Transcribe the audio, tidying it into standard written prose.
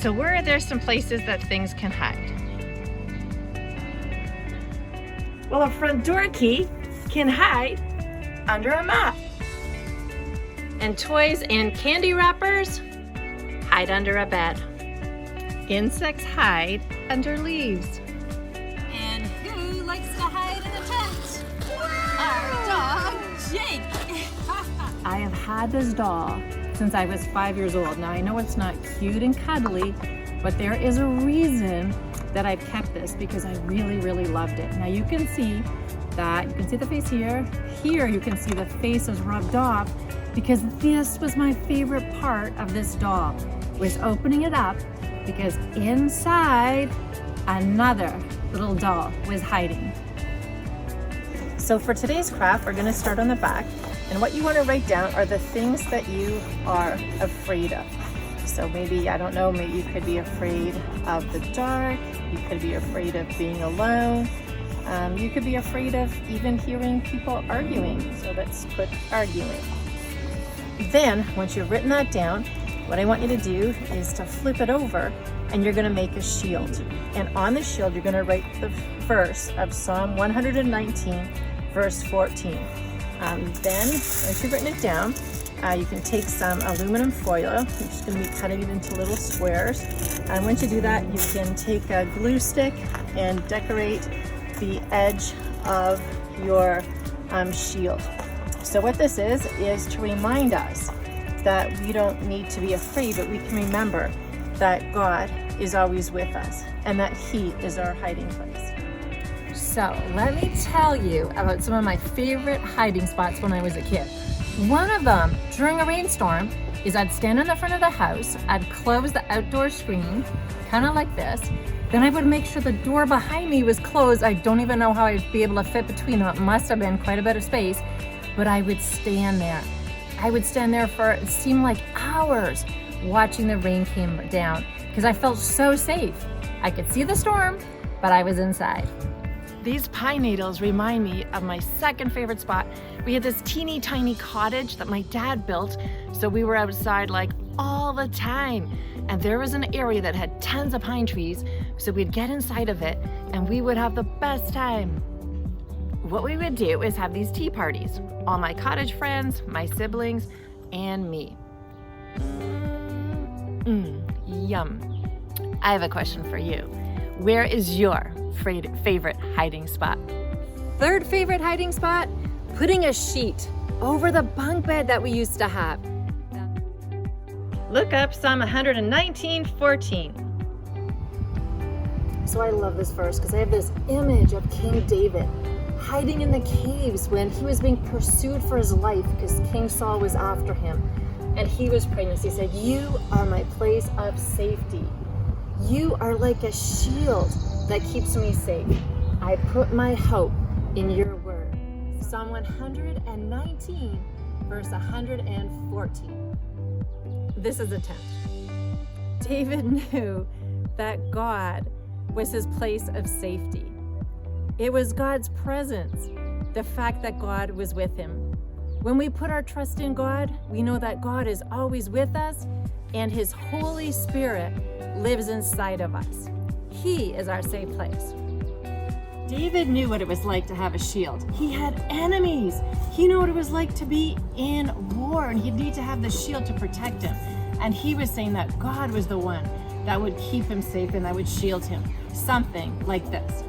So where are there some places that things can hide? Well, a front door key can hide under a mat. And toys and candy wrappers hide under a bed. Insects hide under leaves. And who likes to hide in a tent? Our dog, Jake. I have had this doll since I was 5 years old. Now I know it's not cute and cuddly, but there is a reason that I've kept this because I really, really loved it. Now you can see that, you can see the face here. Here you can see the face is rubbed off because this was my favorite part of this doll, was opening it up because inside another little doll was hiding. So for today's craft, we're gonna start on the back. And what you want to write down are the things that you are afraid of. So maybe, I don't know, maybe you could be afraid of the dark, you could be afraid of being alone, you could be afraid of even hearing people arguing. So let's put arguing. Then, once you've written that down, what I want you to do is to flip it over and you're going to make a shield. And on the shield, you're going to write the verse of Psalm 119, verse 14. Then, once you've written it down, you can take some aluminum foil. You're just going to be cutting it into little squares. And once you do that, you can take a glue stick and decorate the edge of your shield. So what this is to remind us that we don't need to be afraid, but we can remember that God is always with us and that He is our hiding place. So let me tell you about some of my favorite hiding spots when I was a kid. One of them, during a rainstorm, is I'd stand in the front of the house, I'd close the outdoor screen, kind of like this, then I would make sure the door behind me was closed. I don't even know how I'd be able to fit between them. It must have been quite a bit of space, but I would stand there. I would stand there for, it seemed like hours, watching the rain come down, because I felt so safe. I could see the storm, but I was inside. These pine needles remind me of my second favorite spot. We had this teeny tiny cottage that my dad built, so we were outside like all the time. And there was an area that had tons of pine trees, so we'd get inside of it and we would have the best time. What we would do is have these tea parties. All my cottage friends, my siblings, and me. Yum. I have a question for you. Where is your favorite hiding spot? Third favorite hiding spot, putting a sheet over the bunk bed that we used to have. Look up Psalm 119:14. So I love this verse because I have this image of King David hiding in the caves when he was being pursued for his life because King Saul was after him. And he was praying this. He said, "You are my place of safety. You are like a shield that keeps me safe. I put my hope in your word." Psalm 119, verse 114. This is a tent. David knew that God was his place of safety. It was God's presence, the fact that God was with him. When we put our trust in God, we know that God is always with us and His Holy Spirit lives inside of us. He is our safe place. David knew what it was like to have a shield. He had enemies. He knew what it was like to be in war, and he'd need to have the shield to protect him. And he was saying that God was the one that would keep him safe and that would shield him. Something like this.